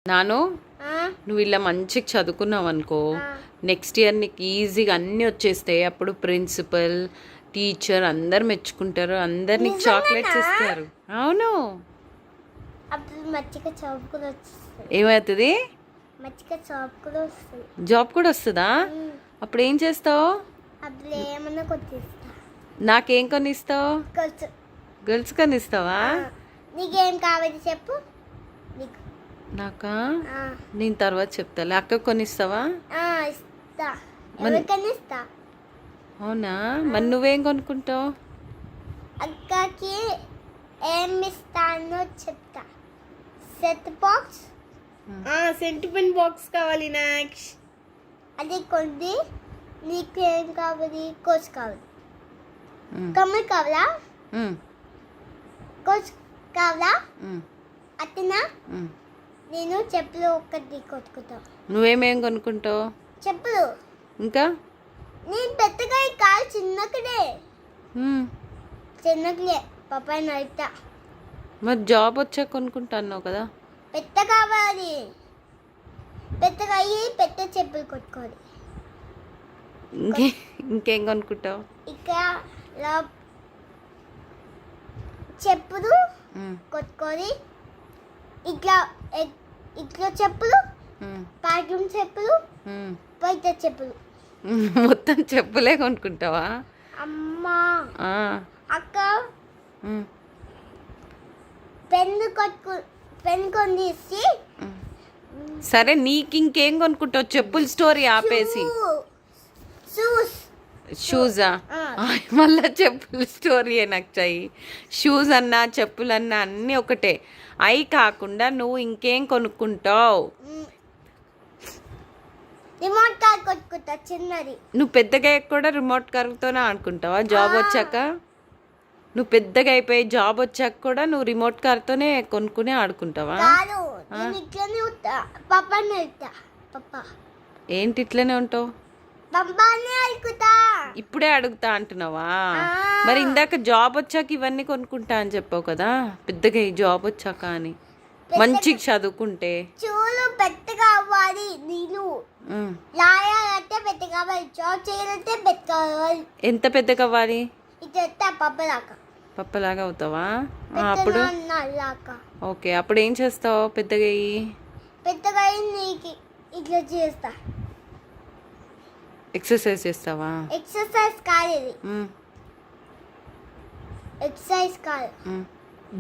నాను నువ్వు ఇలా మంచిగా చదువుకున్నావు అనుకో నెక్స్ట్ ఇయర్ నీకు ఈజీగా అన్నీ వచ్చేస్తాయి. అప్పుడు ప్రిన్సిపల్ టీచర్ అందరు మెచ్చుకుంటారు, అందరు నీకు చాక్లెట్స్ ఇస్తారు. అవును, ఏమవుతుంది? జాబ్ కూడా వస్తుందా? అప్పుడు ఏం చేస్తావు? నాకేం కొనిస్తావు? గర్ల్స్ కొనిస్తావా? నీకేం కావాలి చెప్పు. నాకా? నేను తర్వాత చెప్తాలే. అక్క కొనిస్తావా? అవునా, మరి నువ్వేం కొనుక్కుంటావు? అక్కకి ఏం ఇస్తానో చెప్తా. సెట్ బాక్స్, సెంటిమెంట్ బాక్స్ కావాలి. నెక్స్ట్ అది కొన్ని. నీకు ఏం కావాలి? కోచ్ కావాలి, కమ్మలు కావాలా, కోచ్ కావాలా? అతనా? నేను చెప్పులు ఒక్కటి కొట్టుకుంటా. నువ్వేమేం కొనుక్కుంటావు? చెప్పులు. ఇంకా నేను పెద్దగా కాదు, చిన్నకడే. చిన్నకలే పాపాయి నైతా. మరి జాబ్ వచ్చాక కొనుక్కుంటాన్నావు కదా. పెద్ద కావాలి, పెద్దగా అయ్యి పెద్ద చెప్పులు కొట్టుకోవాలి. ఇంకేం కొనుక్కుంటావు? ఇక్కడ చెప్పులు కొట్టుకొని ఇట్లా ఇట్లా చెప్పులు, పాఠం చెప్పులు, బయట చెప్పులు, మొత్తం చెప్పులే కొనుక్కుంటావా? అమ్మా అక్క పెన్ కొని ఇచ్చి. సరే, నీకు ఇంకేం కొనుక్కుంటావు? చెప్పుల స్టోరీ ఆపేసి షూజా? మళ్ళా చెప్పుల స్టోరీ నచ్చాయి. షూస్ అన్నా చెప్పులన్నా అన్నీ ఒకటే. అవి కాకుండా నువ్వు ఇంకేం కొనుక్కుంటావు? రిమోట్ కార్ కొనుక్కుంటా, చిన్నది. నువ్వు పెద్దగా కూడా రిమోట్ కార్తోనే ఆడుకుంటావా? జాబ్ వచ్చాక నువ్వు పెద్దగా అయిపోయి జాబ్ వచ్చాక కూడా నువ్వు రిమోట్ కార్తోనే కొనుక్కుని ఆడుకుంటావా? ఏంటి ఇట్లనే ఉంటావు? ఇప్పుడే అడుగుతా అంటున్నావా? మరి ఇందాక జాబ్ వచ్చాక ఇవన్నీ కొనుక్కుంటా అని చెప్పావు కదా, పెద్దగా ఈ జాబ్ వచ్చాక అని. మంచిగా చదువుకుంటే చూడు, పెద్దగా అవ్వాలి. నేను లాయర్ అంటే పెద్దగా అవ్వాలి, జాబ్ చేయాలంటే పెద్దగా అవ్వాలి. ఎంత పెద్దగా అవ్వాలి? పప్పలాగా. పప్పలాగా అవుతావా? అప్పుడు ఓకే, అప్పుడు ఏం చేస్తావు? పెద్దగా అయ్యి నీకు ఇట్లా చేస్తా. ఎక్సర్సైజ్ చేస్తావా? ఎక్సర్సైజ్ కాదు ఇది, ఎక్సర్సైజ్ కాదు,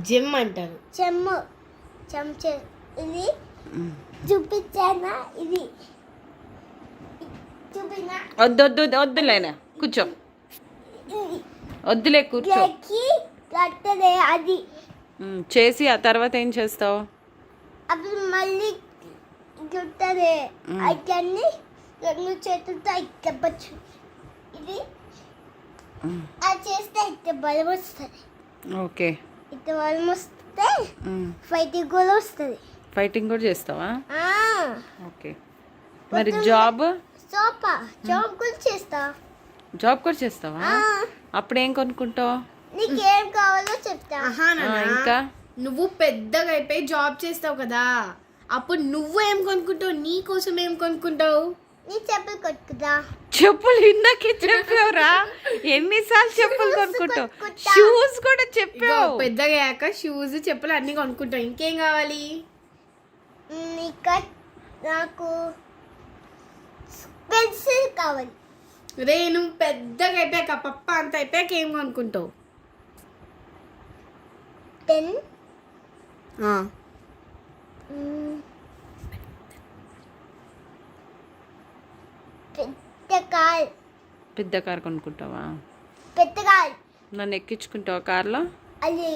జిమ్ అంటారు. చెంచే ఇది చూపించానా? ఇది చూపినా? వద్దులేనా, కూర్చో. వద్దులే, కూర్చో. అది చేసి ఆ తర్వాత ఏం చేస్తావు? అప్పుడు మళ్ళీ చుట్టదే. అన్ని రెండు చేతులతో ఇక్కవచ్చు. ఇది అది చేస్తే ఇట్ట బలం వస్తుంది. ఓకే, ఇట్ట బలం వస్తే ఫైటింగ్ కూడా వస్తుంది. ఫైటింగ్ కూడా చేస్తావా? ఓకే, మరి జాబ్ కూడా చేస్తా. జాబ్ కూడా చేస్తావా? అప్పుడు ఏం కొనుక్కుంటావు? నీకేం కావాలో చెప్తా. ఇంకా నువ్వు పెద్దగా అయిపోయి జాబ్ చేస్తావు కదా, అప్పుడు నువ్వు ఏం కొనుక్కుంటావు? నీ కోసం ఏం కొనుక్కుంటావు? నీ చెప్పులు కొట్టుకుంటా. చెప్పులు ఇందాకే చెప్పావురా, ఎన్నిసార్లు చెప్పులు కొనుక్కుంటావు? షూస్ కూడా చెప్పావు. పెద్దగా అయ్యాక షూస్ చెప్పులు అన్ని కొనుక్కుంటావు. ఇంకేం కావాలి? ఇంకా నాకు పెన్సిల్ కావాలి. రే, నువ్వు పెద్దగా అయిపోయాక పప్ప అంత అయిపోయాక ఏం కొనుక్కుంటావు? పెన్, పెద్ద కార్ కొనుక్కుంటావా? పెద్ద కార్. నన్ను ఎక్కించుకుంటావా కార్లో? అది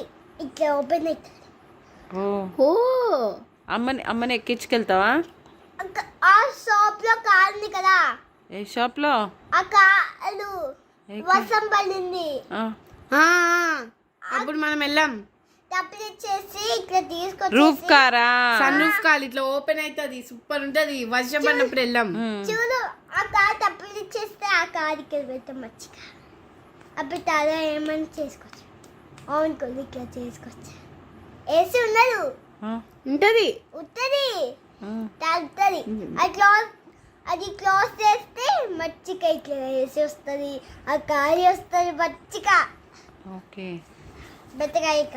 ఇట్లా ఓపెన్ అవుతుంది. ఓ, అమ్మని ఎక్కించుకెళ్తావా? ఆ షాప్ లో కార్ ఉంది కదా. ఏ షాప్ లో? ఆ కారు వర్షం పడింది, అప్పుడు మనం వెళ్ళాం. డబ్బులు ఇచ్చేసి ఇట్లా తీసుకొచ్చి. రూఫ్ కారా? సన్ రూఫ్ కార్ ఇట్లా ఓపెన్ అవుతుంది, సూపర్ ఉంటది. వర్షం పడినప్పుడు వెళ్ళాం. చూడు, ఆ కార్ డబ్బులు ఇచ్చేస్తే ఆ కార్కి వెళ్తాం మంచిగా. అప్పుడు తాదా ఏమని చేసుకోవచ్చు. అవును, కొన్ని ఇట్లా చేసుకోవచ్చు. ఏసీ ఉండదు, ఉంటది. ఉంటది. అది క్లోజ్ చేస్తే మచ్చిక ఇట్లా వేసి వస్తుంది, ఆ కాయ వస్తుంది మచ్చిక ఓకే బెత్తకాయక.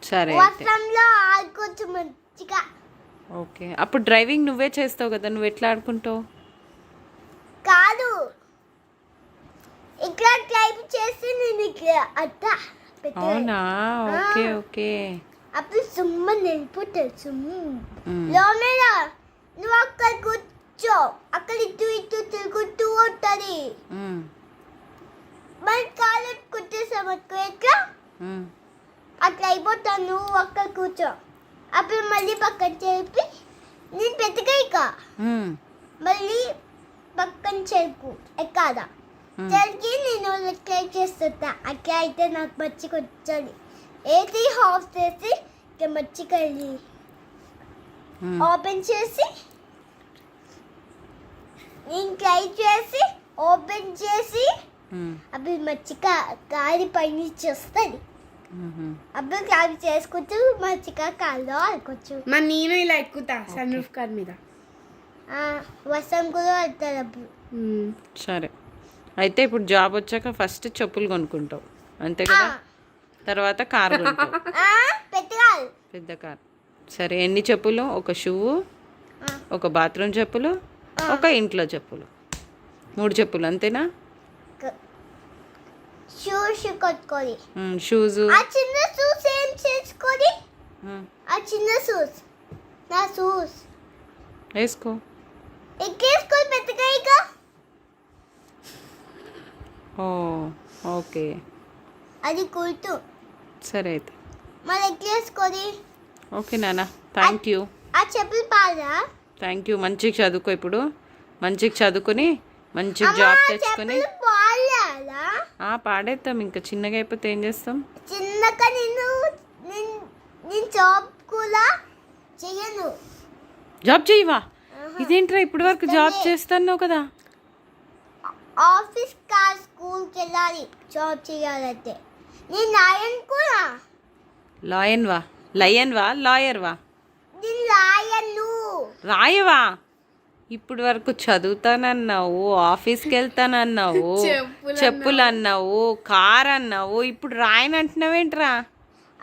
సరే అయితే. వర్షంలో ఆడుకోవచ్చు మంచిగా. ఓకే అప్పుడు డ్రైవింగ్ నువ్వే చేస్తావు కదా, నువ్వు ఎట్లా ఆడుకుంటావు? కాదు, ఇట్లా డ్రైవ్ చేసి నేను ఇట్లా అట్టా పెట్టాను. అవునా, ఓకే ఓకే. అప్పుడు సుమ్మ నిలిపోతుంది. సుమ్ము మ్మ్. లోమేడ నువ్వు అక్కడ కూర్చో, అక్కడ ఇటు ఇటు తిరుగుతూ ఉంటుంది. మ్మ్. మరి కాలు కుట్టేసామనుకో ఎట్లా మ్మ్. అట్లా అయిపోతాను. నువ్వు అక్కడ కూర్చో, అప్పుడు మళ్ళీ పక్కన చెప్పి నేను పెద్దగా మ్మ్. మళ్ళీ పక్కన చెరుకు ఎక్కాదా జరిగి నేను ట్రై చేస్తుంటా. అట్లా అయితే నాకు మచ్చిక వచ్చాలి. ఏది ఆఫ్ చేసి ఇక మచ్చిక మ్మ్. ఓపెన్ చేసి నేను ట్రై చేసి ఓపెన్ చేసి మ్మ్. అప్పుడు మచ్చిక కాలి పైన వస్తుంది. మ్మ్. అప్పుడు కాలి చేసుకోవచ్చు, మచ్చిక కాల్లో ఆడుకోవచ్చు. మరి నేను ఇలా ఎక్కుతా సన్ రూఫ్ కార్ మీద. వర్షం కూడా వెళ్తారు అప్పుడు. సరే అయితే ఇప్పుడు జాబ్ వచ్చాక ఫస్ట్ చెప్పులు కొనుక్కుంటావు అంతే కదా, తర్వాత కార్ కొంటావు, పెట్టాలి. పెద్ద కార్. సరే ఎన్ని చెప్పులు? ఒక షూ, ఒక బాత్రూమ్ చెప్పులు, ఒక ఇంట్లో చెప్పులు, 3 చెప్పులు అంతేనా? షూస్ కొట్టుకోవాలి. షూజు ఆ చిన్న షూస్ ఏం చేసుకొని, ఆ చిన్న షూస్ నా షూస్ వేసుకో. ఎక్కేసుకొని పెద్దగా ఓ ఓకే అది కుర్తు సరే అయితే. మరి ఎక్కేసుకొని ఓకే నాన్న, థ్యాంక్ యూ. ఆ చెప్పులు పాడా. Thank you. మంచిగా చదువుకో, ఇప్పుడు మంచిగా చదువుకొని మంచిగా జాబ్ తెచ్చుకొని పాడాలా? పాడేస్తాం. ఇంకా చిన్నగా అయిపోతే ఏం చేస్తాం? చిన్నగా నేను జాబ్ కూడా చెయ్యను. జాబ్ చేయవా? ఇదేంట్రా ఇప్పటి వరకు జాబ్ చేస్తున్నావు కదా. ఆఫీస్ కా స్కూల్కి వెళ్ళాలి జాబ్ చేయాలంటే. నేను లాయన్ కూడా. లయన్వా? లాయర్వా? నేను లాయను. రాయవా? ఇప్పటి వరకు చదువుతానన్నావు, ఆఫీస్కి వెళ్తానన్నావు, చెప్పులు అన్నావు, కార్ అన్నావు, ఇప్పుడు రాయనంటున్నావేంట్రా?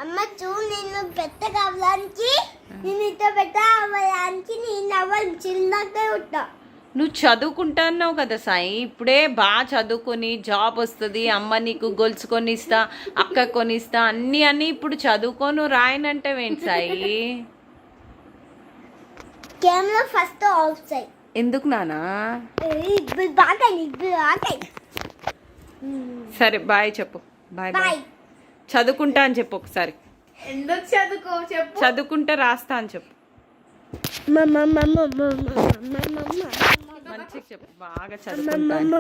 అమ్మ చూ, నేను పెద్ద కావడానికి, నేను ఇంత పెద్ద అవ్వడానికి నేను అవ్వాలి చిన్నగా ఉంటా. నువ్వు చదువుకుంటా అన్నావు కదా సాయి, ఇప్పుడే బాగా చదువుకొని జాబ్ వస్తుంది, అమ్మ నీకు గొలుసు కొనిస్తా, అక్క కొనిస్తా అన్నీ అని ఇప్పుడు చదువుకోను రాయనంటావేంటి సాయి? కెమెరా ఫస్ట్ ఆఫ్ చేయి. ఎందుకు నానా? ఇప్పుడు బాగా సరే బాయ్ చెప్పు. Bye bye. బాయ్. చదువుకుంటా అని చెప్పు ఒకసారి. ఎందుకు చదువుకో చెప్పు. చదువుకుంటా రాస్తా అని చెప్పు. మంచిగా చెప్పు, బాగా చదువుకుంటా అని.